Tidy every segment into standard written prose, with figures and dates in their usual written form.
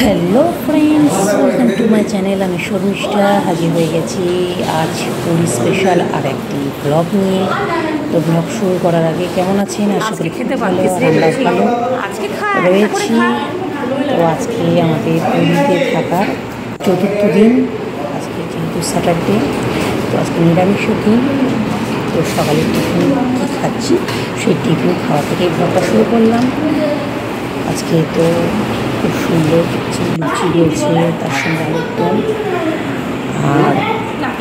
Hello friends, welcome to my channel. আমি শর্মিষ্ঠা হাজির হয়ে গেছি আজ পুরী স্পেশাল আর একটি ব্লগ নিয়ে। তো ব্লগ শুরু করার আগে কেমন আছেন? আশা করি খেতে ভালো আর আমরা ভালো রয়েছি। তো আজকে আমাদের পুরীতে থাকার চতুর্থ দিন। আজকে যেহেতু স্যাটারডে, তো আজকে নিরামিষের দিন। তো সকালে টিফিন কী খাচ্ছি সেই টিফিন খাওয়া থেকেই ব্লগটা শুরু করলাম। আজকে তো খুব সুন্দর লুচি রয়েছে, তার সঙ্গে আলুর দম, আর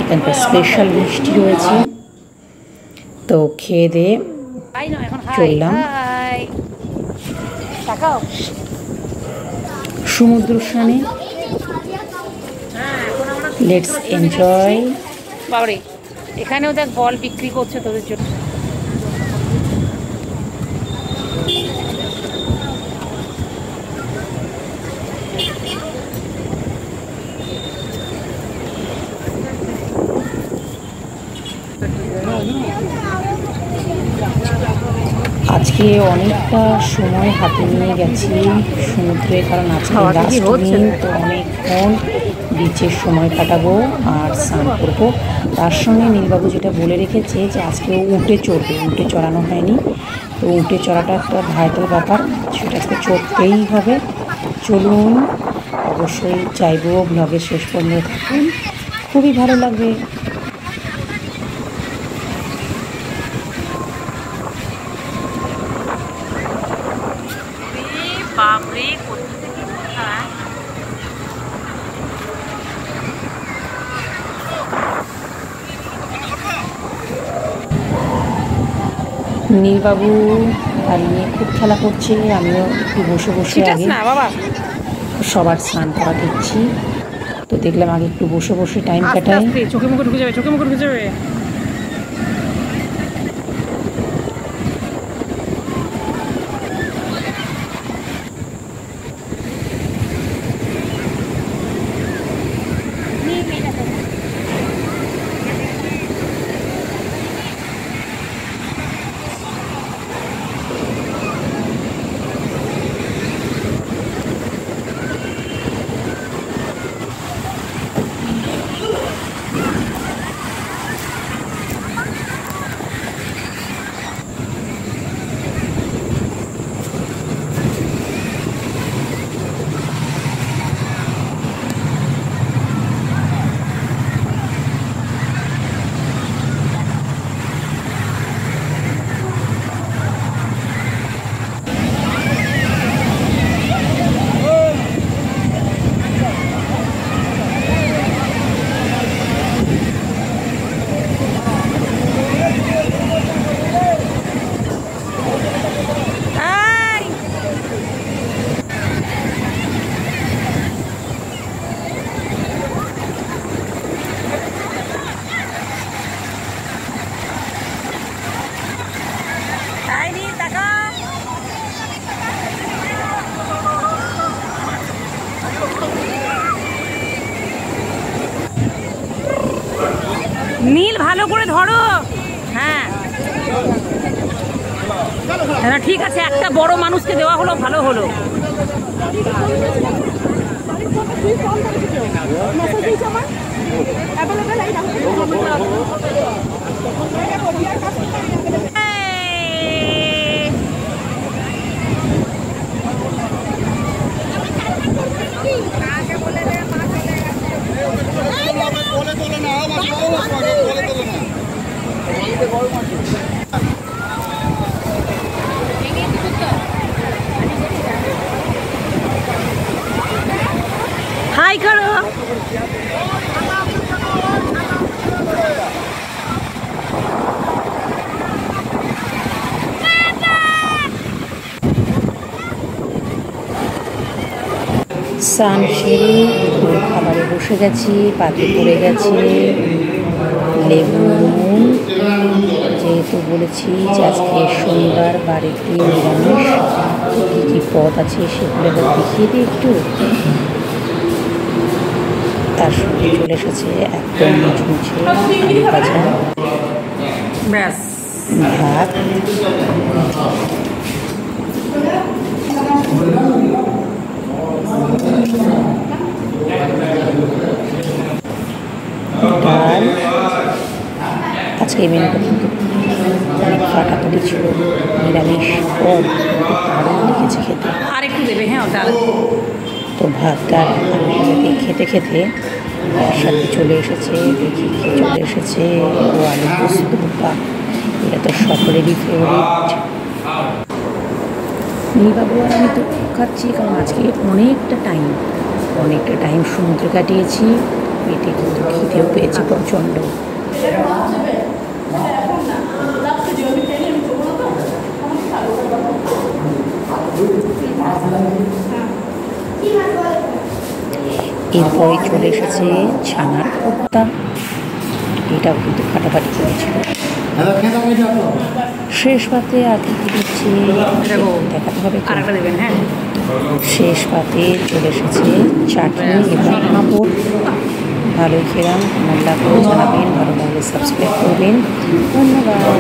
এখানকার স্পেশাল মিষ্টি রয়েছে। তো খেয়ে দিয়ে চললাম সমুদ্র স্নানে। Let's enjoy. বাবারে, এখানেও দেখ বল বিক্রি করছে তোদের জন্য। আজকে অনেকটা সময় হাতে নিয়ে গেছি সমুদ্রে, কারণ আজকে লাস্ট দিন। তো অনেকক্ষণ বিচের সময় কাটাবো আর স্নান করবো। তার সঙ্গে নীলবাবু যেটা বলে রেখেছে যে আজকে উঠে চড়বে, উঠে চড়ানো হয়নি। তো উঠে চড়াটা একটা ভাইটাল ব্যাপার, সেটা আজকে চড়তেই হবে। চলুন, অবশ্যই চাইবো ব্লগের শেষ পর্যন্ত থাকুন, খুবই ভালো লাগবে। নীলবাবু গাড়ি নিয়ে খুব খেলা করছে, আমিও একটু বসে বসে আগে সবার স্নান করা দেখছি। তো দেখলাম আগে একটু বসে বসে টাইম কাটাই। চোখে মুখে ঢুকে যাবে, চোখে মুখে ঢুকে যাবে। নীল ভালো করে ধরো। হ্যাঁ ঠিক আছে, একটা বড় মানুষকে দেওয়া হলো, ভালো হলো। হাই করো। স্নান সেরে খাবারে বসে গেছি। পাতে পড়ে গেছে লেবু নুন, যেহেতু বলেছি যে আজকে শনিবার, বাড়িতে নিরামিষ। কী কী পদ আছে সেগুলো দেখিয়ে দিই একটু। তার সঙ্গে চলে এসেছে একদম মুচমুচে আলু ভাজা, ব্যাস ভাত, আজকে মেনুটা কিন্তু অনেক ফাটাফাটি ছিল, নিরামিষ পদ দারুণ লিখেছে খেতে। আর একটু দেবে, হ্যাঁ ডাল। তো ভাতটা খেতে খেতে একসাথে চলে এসেছে, দেখি চলে এসেছে ও আলু পোস্ত। এটা তো সকলেরই ফেভারিট। নীলবাবু আর আমি তো খাচ্ছি, কারণ আজকে অনেকটা টাইম সমুদ্রে কাটিয়েছি, পেটে কিন্তু খিদেও পেয়েছে প্রচণ্ড। এরপরে চলে এসেছে ছানার কোপ্তা, এটাও কিন্তু ফাটাফাটি করেছিল। শেষ পাতে আর কি দিচ্ছি দেখাতে হবে, আরেকটা দেবেন, হ্যাঁ। শেষ পাতে চলে এসেছে চাটনি এবং পাঁপড়। ভালোই খেলাম, কেমন লাগলো জানাবেন, ভালো লাগলে সাবস্ক্রাইব করবেন। ধন্যবাদ।